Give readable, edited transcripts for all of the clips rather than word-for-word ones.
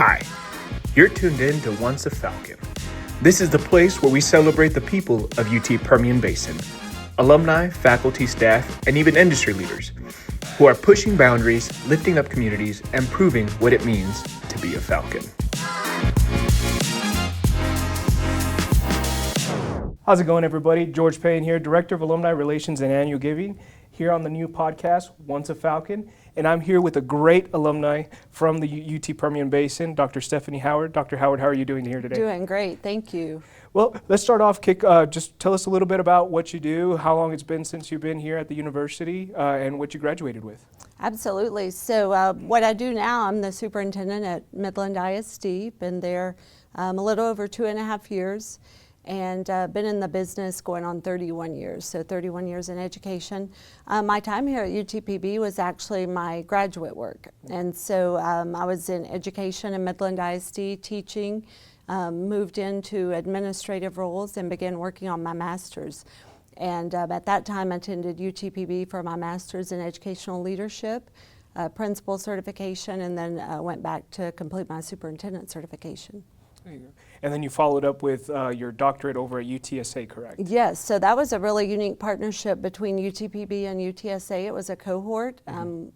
Hi, you're tuned in to Once a Falcon. This is the place where we celebrate the people of UT Permian Basin, alumni, faculty, staff, and even industry leaders who are pushing boundaries, lifting up communities, and proving what it means to be a Falcon. How's it going, everybody? George Payne here, Director of Alumni Relations and Annual Giving, here on the new podcast, Once a Falcon. And I'm here with a great alumni from the UT Permian Basin, Dr. Stephanie Howard. Dr. Howard, how are you doing here today? Doing great, thank you. Well, let's start off, just tell us a little bit about what you do, how long it's been since you've been here at the university, and what you graduated with. Absolutely. So what I do now, I'm the superintendent at Midland ISD, been there a little over 2.5 years, and been in the business going on 31 years, so 31 years in education. My time here at UTPB was actually my graduate work, and so I was in education in Midland ISD teaching, moved into administrative roles and began working on my master's. And at that time I attended UTPB for my master's in educational leadership, principal certification, and then went back to complete my superintendent certification. There you go. And then you followed up with your doctorate over at UTSA, correct? Yes, so that was a really unique partnership between UTPB and UTSA. It was a cohort.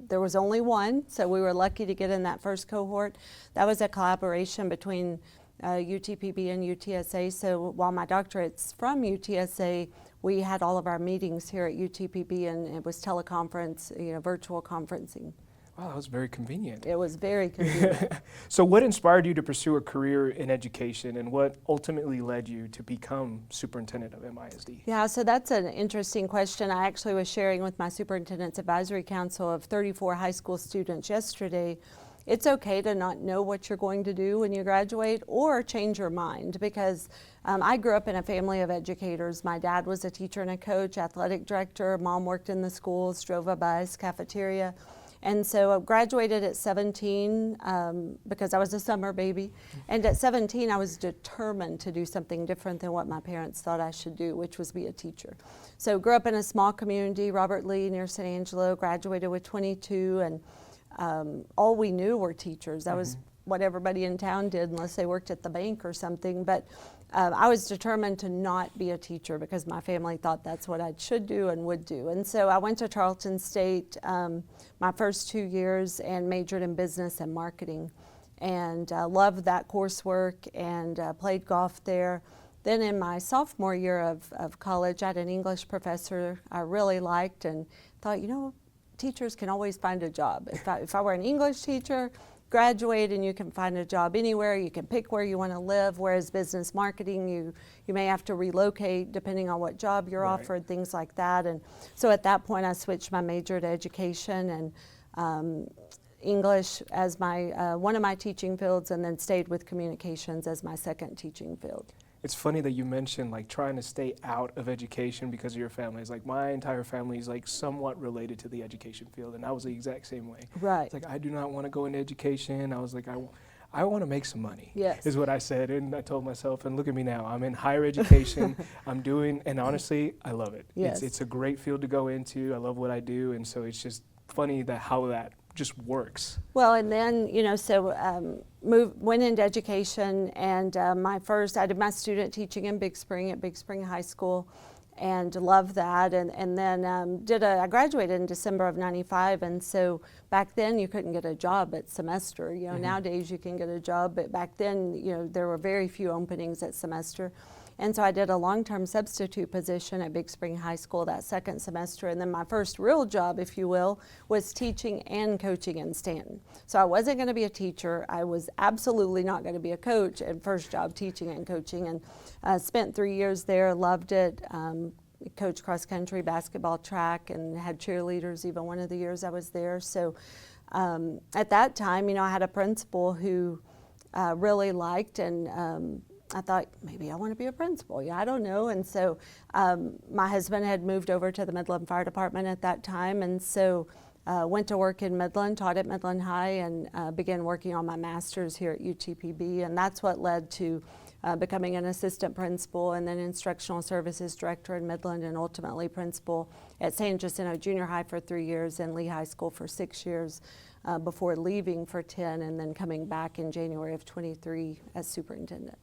There was only one, so we were lucky to get in that first cohort. That was a collaboration between UTPB and UTSA. So while my doctorate's from UTSA, we had all of our meetings here at UTPB, and it was teleconference, virtual conferencing. Wow, that was very convenient. It was very convenient. So what inspired you to pursue a career in education, and what ultimately led you to become superintendent of MISD? Yeah, so that's an interesting question. I actually was sharing with my Superintendent's Advisory Council of 34 high school students yesterday. It's okay to not know what you're going to do when you graduate or change your mind, because I grew up in a family of educators. My dad was a teacher and a coach, athletic director. Mom worked in the schools, drove a bus, cafeteria. And so I graduated at 17 because I was a summer baby. And at 17, I was determined to do something different than what my parents thought I should do, which was be a teacher. So grew up in a small community, Robert Lee, near San Angelo, graduated with 22, and all we knew were teachers. That was what everybody in town did, unless they worked at the bank or something. But I was determined to not be a teacher because my family thought that's what I should do and would do. And so I went to Charleston State my first 2 years and majored in business and marketing, and loved that coursework and played golf there. Then in my sophomore year of college, I had an English professor I really liked and thought, teachers can always find a job. If I were an English teacher, graduate and you can find a job anywhere, you can pick where you want to live, whereas business marketing, you may have to relocate depending on what job you're offered, things like that. And so at that point I switched my major to education and English as my one of my teaching fields, and then stayed with communications as my second teaching field. It's funny that you mentioned trying to stay out of education because of your family. It's my entire family is somewhat related to the education field, and I was the exact same way. Right. It's I do not want to go into education. I was I want to make some money. Yes. Is what I said, and I told myself, and look at me now. I'm in higher education. I'm doing, and honestly, I love it. Yes. It's a great field to go into. I love what I do, and so it's just funny how that just works. Well, and then, went into education, and I did my student teaching in Big Spring at Big Spring High School, and loved that. And then I graduated in December of '95, and so back then you couldn't get a job at semester. Nowadays you can get a job, but back then, there were very few openings at semester. And so I did a long-term substitute position at Big Spring High School that second semester, and then my first real job, if you will, was teaching and coaching in Stanton. So I wasn't going to be a teacher. I was absolutely not going to be a coach, and first job teaching and coaching, and spent 3 years there, loved it. Coached cross-country, basketball, track, and had cheerleaders even one of the years I was there. So at that time, I had a principal who really liked, and I thought, maybe I want to be a principal. I don't know. And so my husband had moved over to the Midland Fire Department at that time, and so went to work in Midland, taught at Midland High, and began working on my master's here at UTPB, and that's what led to becoming an assistant principal and then instructional services director in Midland, and ultimately principal at San Jacinto Junior High for 3 years and Lee High School for 6 years before leaving for 10 and then coming back in January of 23 as superintendent.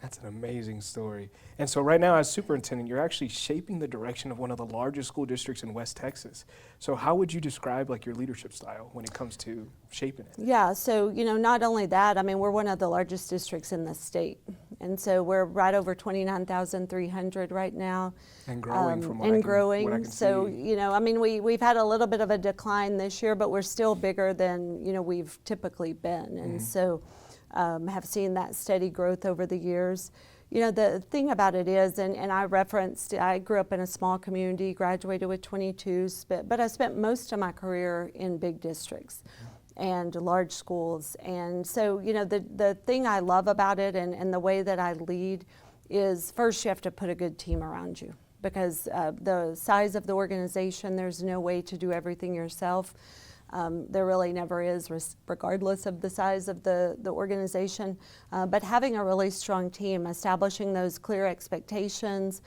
That's an amazing story. And so right now as superintendent, you're actually shaping the direction of one of the largest school districts in West Texas. So how would you describe like your leadership style when it comes to shaping it? Yeah, so, not only that, I mean, we're one of the largest districts in the state. And so we're right over 29,300 right now. And growing from what and I can, growing. what I can So, see. I mean, we've had a little bit of a decline this year, but we're still bigger than, we've typically been. And so have seen that steady growth over the years. The thing about it is, and I grew up in a small community, graduated with 22, but I spent most of my career in big districts and large schools. And so, the thing I love about it and the way that I lead is, first you have to put a good team around you, because the size of the organization, there's no way to do everything yourself. There really never is, regardless of the size of the organization. But having a really strong team, establishing those clear expectations,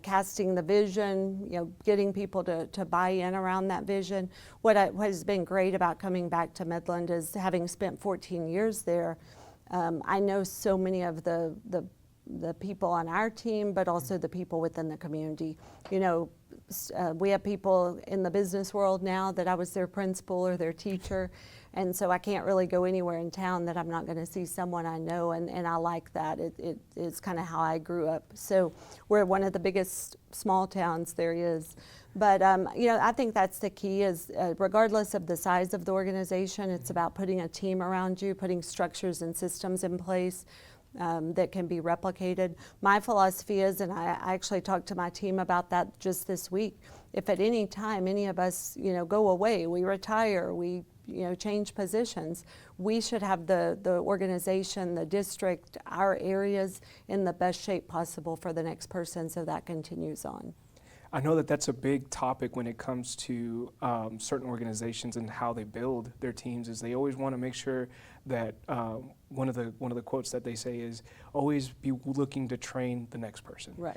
casting the vision, getting people to buy in around that vision. What has been great about coming back to Midland is, having spent 14 years there, I know so many of the people on our team, but also the people within the community. We have people in the business world now that I was their principal or their teacher, and so I can't really go anywhere in town that I'm not going to see someone I know, and I like that. It is kind of how I grew up. So we're one of the biggest small towns there is. But, I think that's the key is, regardless of the size of the organization, it's about putting a team around you, putting structures and systems in place that can be replicated. My philosophy is, and I actually talked to my team about that just this week, if at any time any of us, go away, we retire, we, change positions, we should have the organization, the district, our areas in the best shape possible for the next person, so that continues on. I know that that's a big topic when it comes to certain organizations and how they build their teams. Is they always want to make sure that one of the quotes that they say is, always be looking to train the next person. Right.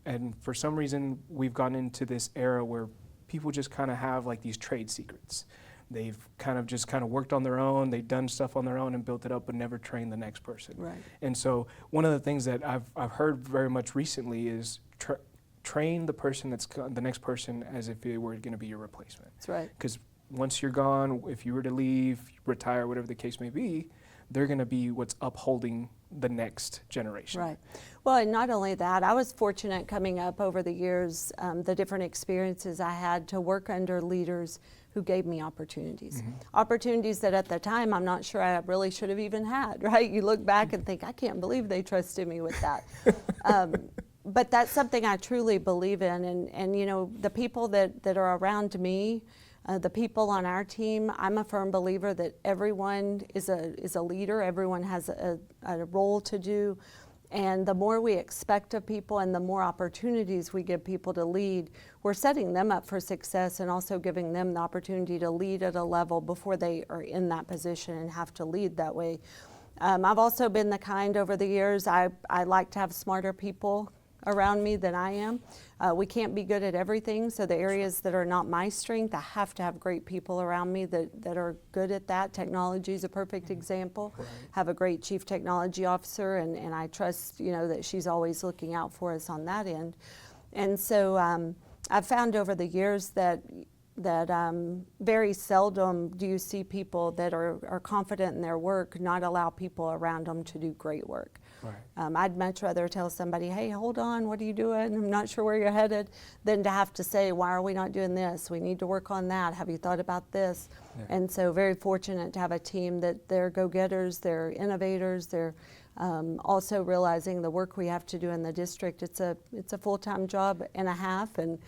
And for some reason, we've gone into this era where people just kind of have like these trade secrets. They've kind of worked on their own. They've done stuff on their own and built it up, but never trained the next person. Right. And so one of the things that I've heard very much recently is train the person that's the next person as if it were going to be your replacement. That's right. Because once you're gone, if you were to leave, retire, whatever the case may be, they're going to be what's upholding the next generation. Right. Well, and not only that, I was fortunate coming up over the years, the different experiences I had to work under leaders who gave me opportunities. Mm-hmm. Opportunities that at the time I'm not sure I really should have even had, right? You look back and think, I can't believe they trusted me with that. But that's something I truly believe in, and the people that are around me, the people on our team, I'm a firm believer that everyone is a leader, everyone has a role to do, and the more we expect of people and the more opportunities we give people to lead, we're setting them up for success and also giving them the opportunity to lead at a level before they are in that position and have to lead that way. I've also been the kind over the years, I like to have smarter people around me than I am. We can't be good at everything, so the areas that are not my strength, I have to have great people around me that are good at that. Technology is a perfect example. Right. Have a great chief technology officer, and I trust that she's always looking out for us on that end. And so I've found over the years that very seldom do you see people that are confident in their work not allow people around them to do great work. Right. I'd much rather tell somebody, hey, hold on, what are you doing? I'm not sure where you're headed, than to have to say, why are we not doing this? We need to work on that. Have you thought about this? Yeah. And so very fortunate to have a team that they're go-getters, they're innovators, they're also realizing the work we have to do in the district. It's a full-time job and a half, and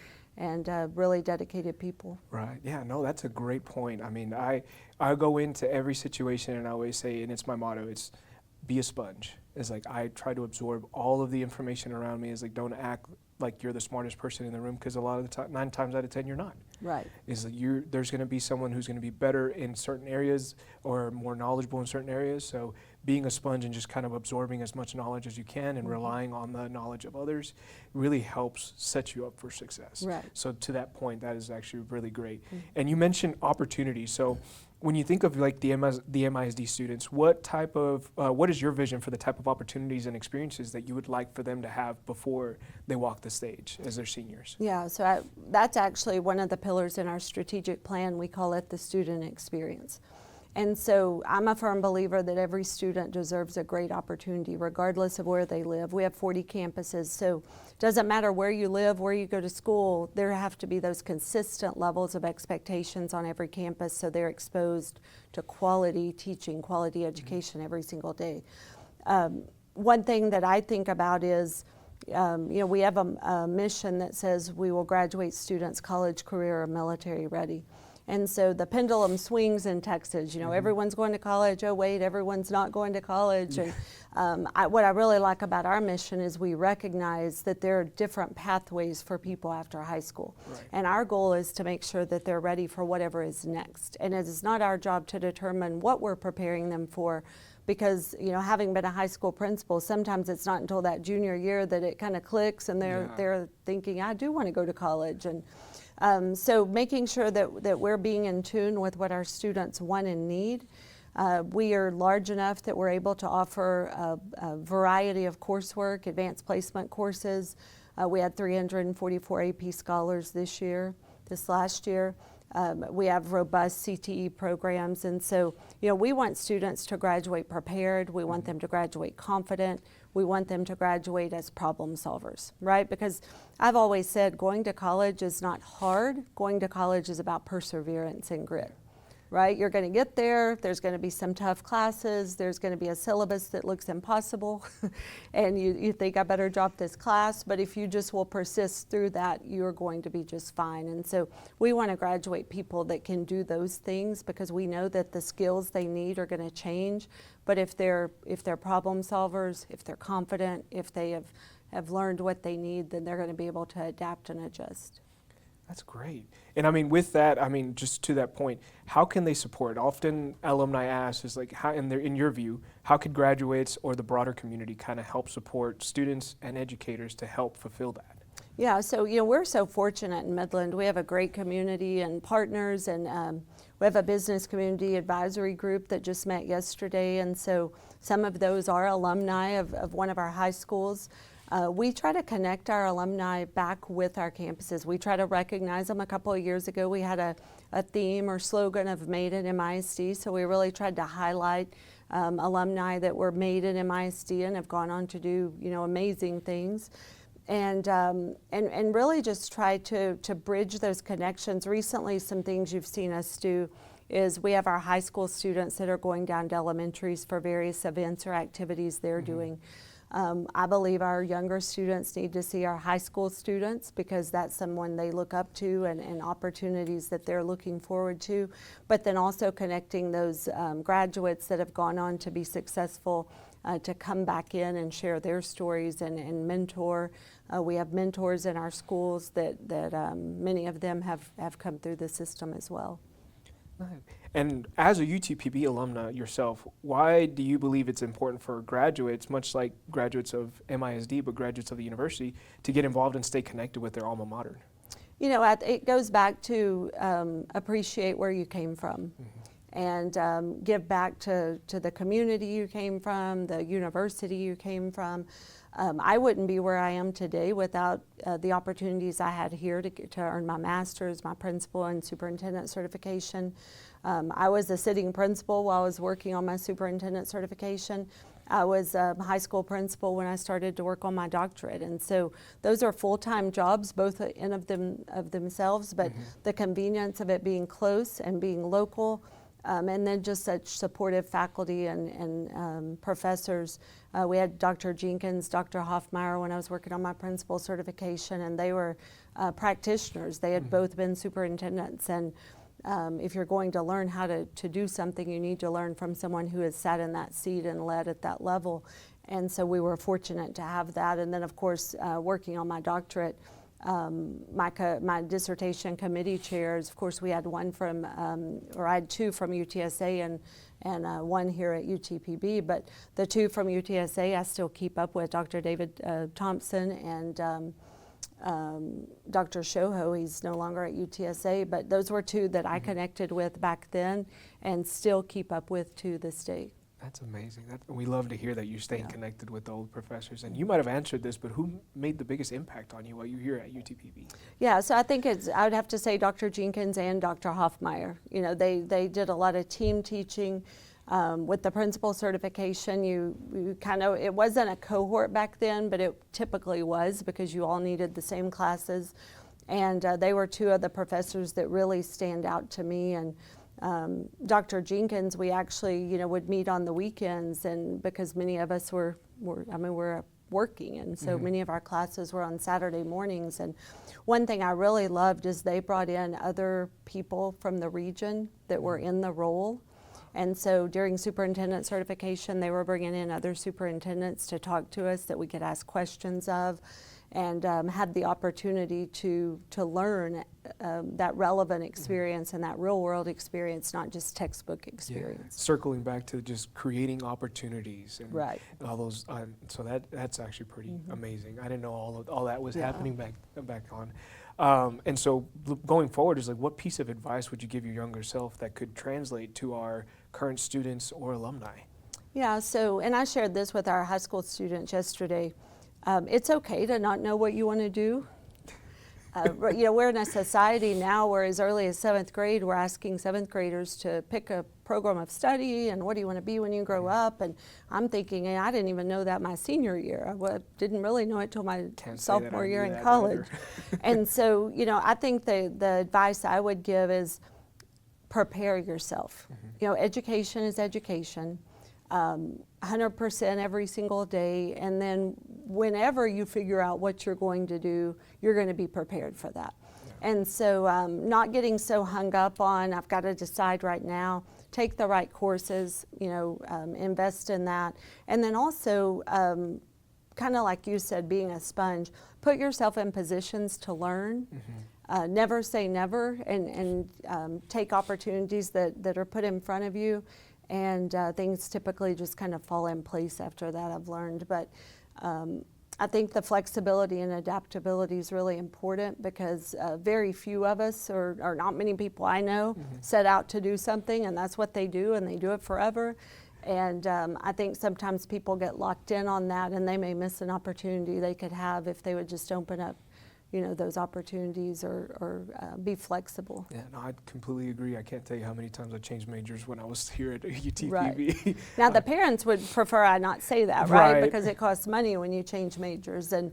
really dedicated people. Right. Yeah, no, that's a great point. I mean, I go into every situation and I always say, and it's my motto, it's be a sponge. It's like I try to absorb all of the information around me. It's like don't act like you're the smartest person in the room, because a lot of the time, 9 times out of 10, you're not. Right. Is like there's going to be someone who's going to be better in certain areas or more knowledgeable in certain areas. So being a sponge and just kind of absorbing as much knowledge as you can and relying on the knowledge of others really helps set you up for success. Right. So to that point, that is actually really great. And you mentioned opportunities. So when you think of like the MISD students, what is your vision for the type of opportunities and experiences that you would like for them to have before they walk the stage as they're seniors? Yeah, so that's actually one of the pillars in our strategic plan. We call it the student experience. And so I'm a firm believer that every student deserves a great opportunity regardless of where they live. We have 40 campuses, so it doesn't matter where you live, where you go to school, there have to be those consistent levels of expectations on every campus so they're exposed to quality teaching, quality education every single day. One thing that I think about is, we have a mission that says we will graduate students college, career, or military ready. And so the pendulum swings in Texas. Everyone's going to college. Oh, wait, everyone's not going to college. And what I really like about our mission is we recognize that there are different pathways for people after high school. Right. And our goal is to make sure that they're ready for whatever is next. And it is not our job to determine what we're preparing them for, because having been a high school principal, sometimes it's not until that junior year that it kind of clicks and they're thinking, I do want to go to college. And so making sure that we're being in tune with what our students want and need. We are large enough that we're able to offer a variety of coursework, advanced placement courses. We had 344 AP scholars this last year. We have robust CTE programs, and so we want students to graduate prepared. We want them to graduate confident. We want them to graduate as problem solvers, right? Because I've always said going to college is not hard. Going to college is about perseverance and grit, right? You're going to get there. There's going to be some tough classes. There's going to be a syllabus that looks impossible, and you think, I better drop this class. But if you just will persist through that, you're going to be just fine. And so we want to graduate people that can do those things, because we know that the skills they need are going to change. But if they're problem solvers, if they're confident, if they have learned what they need, then they're going to be able to adapt and adjust. That's great. And with that, just to that point, how can they support? Often alumni ask is like, how, in your view, how could graduates or the broader community kind of help support students and educators to help fulfill that? Yeah, so we're so fortunate in Midland. We have a great community and partners, and we have a business community advisory group that just met yesterday, and so some of those are alumni of one of our high schools. We try to connect our alumni back with our campuses. We try to recognize them. A couple of years ago, we had a theme or slogan of Made in MISD, so we really tried to highlight alumni that were made in MISD and have gone on to do amazing things. And really just try to bridge those connections. Recently, some things you've seen us do is we have our high school students that are going down to elementaries for various events or activities they're doing. I believe our younger students need to see our high school students, because that's someone they look up to and opportunities that they're looking forward to. But then also connecting those graduates that have gone on to be successful to come back in and share their stories and mentor. We have mentors in our schools that many of them have come through the system as well. And as a UTPB alumna yourself, why do you believe it's important for graduates, much like graduates of MISD, but graduates of the university, to get involved and stay connected with their alma mater? It goes back to appreciate where you came from. And give back to the community you came from, the university you came from. I wouldn't be where I am today without the opportunities I had here to earn my master's, my principal and superintendent certification. I was a sitting principal while I was working on my superintendent certification. I was a high school principal when I started to work on my doctorate. And so those are full-time jobs, both in of themselves, but the convenience of it being close and being local, and then just such supportive faculty and professors. We had Dr. Jenkins, Dr. Hoffmeyer when I was working on my principal certification, and they were practitioners. They had both been superintendents, and if you're going to learn how to do something, you need to learn from someone who has sat in that seat and led at that level. And so we were fortunate to have that. And then, of course, working on my doctorate, my dissertation committee chairs. Of course, we had one from, or I had two from UTSA and one here at UTPB, but the two from UTSA I still keep up with, Dr. David Thompson and Dr. Shoho. He's no longer at UTSA, but those were two that I connected with back then and still keep up with to this day. That's amazing. We love to hear that you're staying connected with the old professors. And you might have answered this, but who made the biggest impact on you while you were here at UTPB? Yeah, so I think I would have to say Dr. Jenkins and Dr. Hoffmeyer. You know, they did a lot of team teaching. With the principal certification, you kind of, it wasn't a cohort back then, but it typically was because you all needed the same classes. And they were two of the professors that really stand out to me. And Dr. Jenkins, we actually, you know, would meet on the weekends, and because many of us we're working, and so many of our classes were on Saturday mornings. And one thing I really loved is they brought in other people from the region that were in the role. And so during superintendent certification, they were bringing in other superintendents to talk to us that we could ask questions of, and had the opportunity to learn that relevant experience and that real world experience, not just textbook experience. Yeah. Circling back to just creating opportunities and all those, so that's actually pretty amazing. I didn't know all that was happening back on. And so going forward is like, what piece of advice would you give your younger self that could translate to our current students or alumni? Yeah, so, and I shared this with our high school students yesterday. It's okay to not know what you want to do. You know, we're in a society now where as early as 7th grade, we're asking 7th graders to pick a program of study and what do you want to be when you grow up. And I'm thinking, hey, I didn't even know that my senior year. I didn't really know it till my sophomore year in college. And so, you know, I think the advice I would give is prepare yourself. You know, education is education. 100% every single day, and then whenever you figure out what you're going to do, you're going to be prepared for that. And so not getting so hung up on, I've got to decide right now, take the right courses, you know, invest in that. And then also, kind of like you said, being a sponge, put yourself in positions to learn. Never say never, and take opportunities that are put in front of you. And things typically just kind of fall in place after that, I've learned. But I think the flexibility and adaptability is really important, because very few of us, or not many people I know, set out to do something, and that's what they do, and they do it forever. And I think sometimes people get locked in on that, and they may miss an opportunity they could have if they would just open up, you know, those opportunities, or be flexible. Yeah, no, I completely agree. I can't tell you how many times I changed majors when I was here at UTPB. Right. Now the parents would prefer I not say that, right? Because it costs money when you change majors, and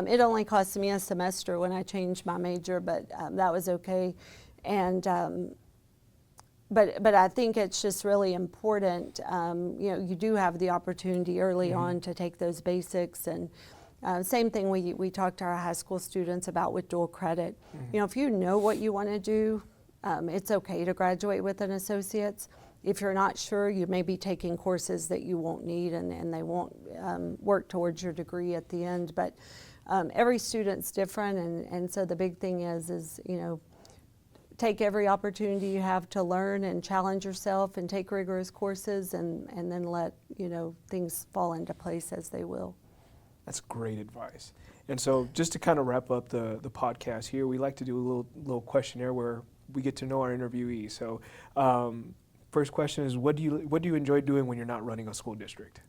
it only cost me a semester when I changed my major, but that was okay. And but I think it's just really important. You know, you do have the opportunity early on to take those basics. And same thing we talk to our high school students about with dual credit. You know, if you know what you want to do, it's okay to graduate with an associate's. If you're not sure, you may be taking courses that you won't need, and they won't work towards your degree at the end. But every student's different, and so the big thing is, you know, take every opportunity you have to learn and challenge yourself and take rigorous courses, and then let, you know, things fall into place as they will. That's great advice. And so just to kind of wrap up the podcast here, we like to do a little questionnaire where we get to know our interviewee. So first question is, what do you enjoy doing when you're not running a school district?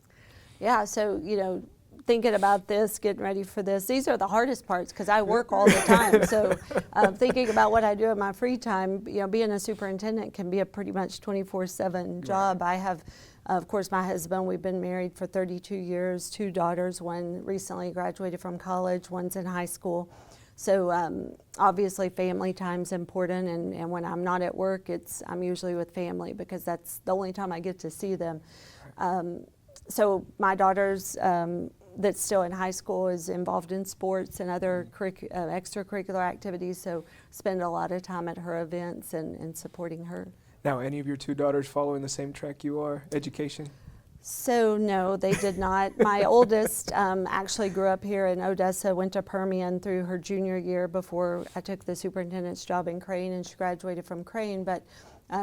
Yeah, so, you know, thinking about this, getting ready for this, these are the hardest parts because I work all the time. So thinking about what I do in my free time, you know, being a superintendent can be a pretty much 24/7 job. I have, of course, my husband, we've been married for 32 years, 2 daughters, one recently graduated from college, one's in high school. So obviously family time's important, and when I'm not at work, I'm usually with family because that's the only time I get to see them. So my daughter's that's still in high school is involved in sports and other extracurricular activities, so spend a lot of time at her events and supporting her. Now, any of your 2 daughters following the same track you are, education? So no, they did not. My oldest actually grew up here in Odessa, went to Permian through her junior year before I took the superintendent's job in Crane, and she graduated from Crane. But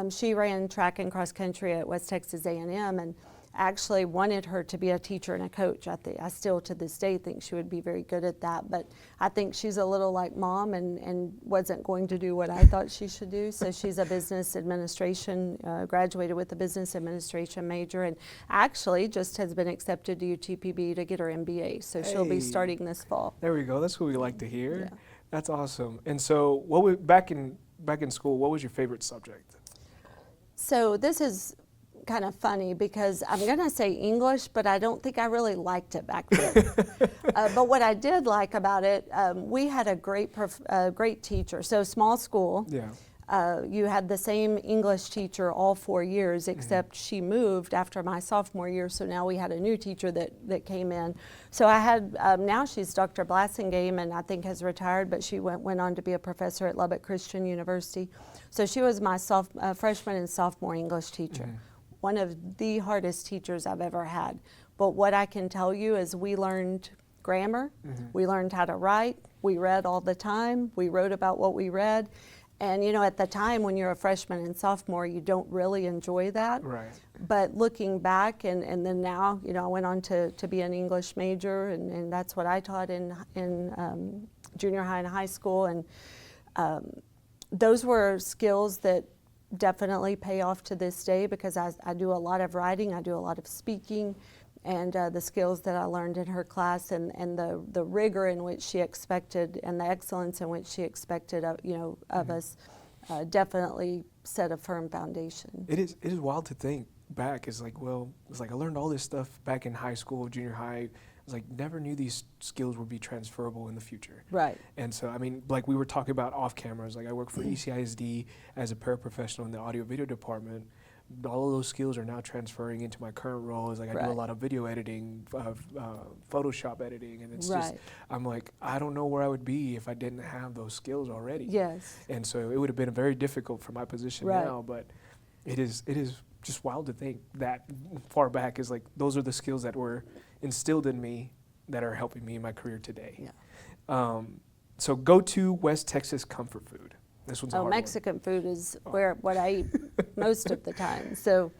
she ran track and cross country at West Texas A&M, and actually wanted her to be a teacher and a coach. I still to this day think she would be very good at that, but I think she's a little like mom and wasn't going to do what I thought she should do. So she's a business administration, graduated with a business administration major, and actually just has been accepted to UTPB to get her MBA. So she'll be starting this fall. There we go. That's what we like to hear. Yeah. That's awesome. And so back in school, what was your favorite subject? So this is kind of funny because I'm going to say English, but I don't think I really liked it back then. But what I did like about it, we had a great teacher. So small school. Yeah. You had the same English teacher all 4 years, except she moved after my sophomore year, so now we had a new teacher that came in. So I had, now she's Dr. Blassingame, and I think has retired, but she went on to be a professor at Lubbock Christian University. So she was my freshman and sophomore English teacher. One of the hardest teachers I've ever had. But what I can tell you is we learned grammar, we learned how to write, we read all the time, we wrote about what we read. And you know, at the time when you're a freshman and sophomore, you don't really enjoy that. Right. But looking back, and then now, you know, I went on to be an English major, and that's what I taught in junior high and high school. And those were skills that definitely pay off to this day, because I do a lot of writing, I do a lot of speaking, and the skills that I learned in her class and the rigor in which she expected and the excellence in which she expected of us definitely set a firm foundation. It is wild to think back. It's like I learned all this stuff back in high school, junior high. I was like, never knew these skills would be transferable in the future. Right. And so, I mean, like we were talking about off cameras, like I work for UT as a paraprofessional in the audio video department. All of those skills are now transferring into my current role. Is like I do a lot of video editing, Photoshop editing, and it's just, I'm like, I don't know where I would be if I didn't have those skills already. Yes. And so it would have been very difficult for my position now, but it is just wild to think that far back. Is like those are the skills that were instilled in me that are helping me in my career today. Yeah. So go to West Texas comfort food. This one's a hard Mexican food is what I eat most of the time. So,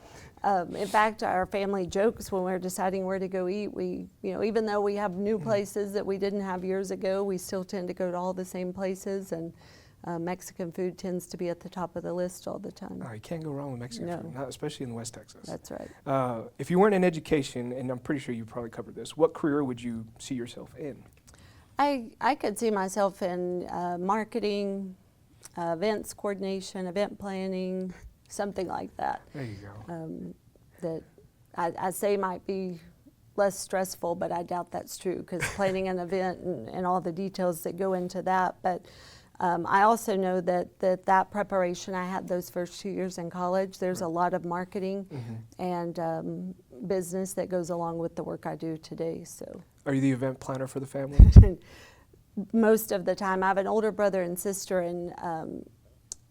in fact, our family jokes when we're deciding where to go eat. We, you know, even though we have new places that we didn't have years ago, we still tend to go to all the same places, and Mexican food tends to be at the top of the list all the time. You can't go wrong with Mexican food, not especially in West Texas. That's right. If you weren't in education, and I'm pretty sure you probably covered this, what career would you see yourself in? I could see myself in marketing, events coordination, event planning, something like that. There you go. That I say might be less stressful, but I doubt that's true, because planning an event and all the details that go into that. But I also know that preparation I had those first 2 years in college, there's a lot of marketing and business that goes along with the work I do today. So. Are you the event planner for the family? Most of the time. I have an older brother and sister, and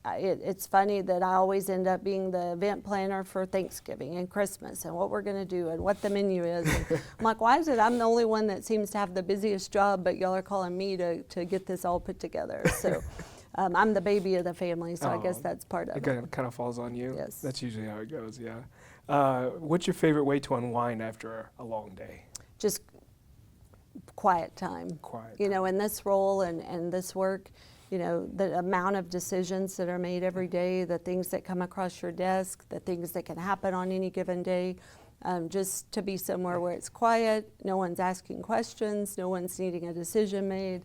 it's funny that I always end up being the event planner for Thanksgiving and Christmas and what we're going to do and what the menu is. And I'm like, why is it I'm the only one that seems to have the busiest job, but y'all are calling me to get this all put together? So I'm the baby of the family, so I guess that's part of it. It kind of falls on you? Yes. That's usually how it goes, yeah. What's your favorite way to unwind after a long day? Just quiet time. You know, in this role and this work, you know, the amount of decisions that are made every day, the things that come across your desk, the things that can happen on any given day, just to be somewhere where it's quiet, no one's asking questions, no one's needing a decision made,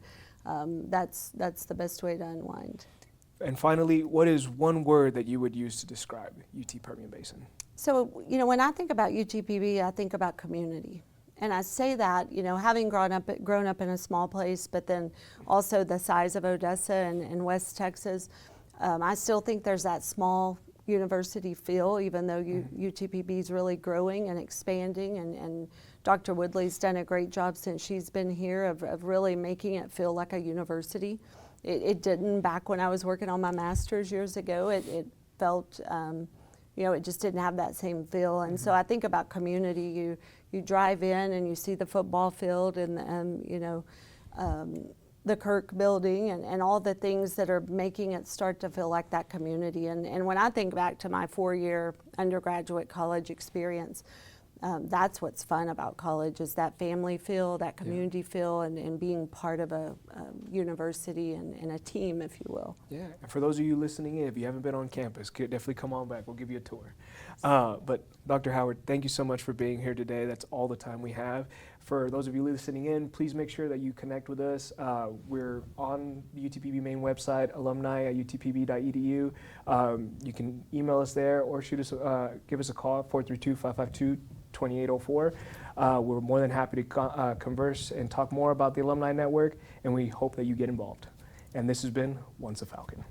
that's the best way to unwind. And finally, what is one word that you would use to describe UT Permian Basin? So, you know, when I think about UTPB, I think about community. And I say that, you know, having grown up in a small place, but then also the size of Odessa and West Texas, I still think there's that small university feel, even though UTPB is really growing and expanding. And Dr. Woodley's done a great job since she's been here of really making it feel like a university. It didn't back when I was working on my master's years ago. It felt it just didn't have that same feel. And so I think about community. You drive in and you see the football field and the Kirk building and all the things that are making it start to feel like that community. And when I think back to my 4-year undergraduate college experience, that's what's fun about college, is that family feel, that community feel, and being part of a university and a team, if you will. Yeah, and for those of you listening in, if you haven't been on campus, definitely come on back. We'll give you a tour. But Dr. Howard, thank you so much for being here today. That's all the time we have. For those of you listening in, please make sure that you connect with us. We're on the UTPB main website, alumni@utpb.edu. You can email us there or give us a call, 432-552-2804. We're more than happy to converse and talk more about the Alumni Network, and we hope that you get involved. And this has been Once a Falcon.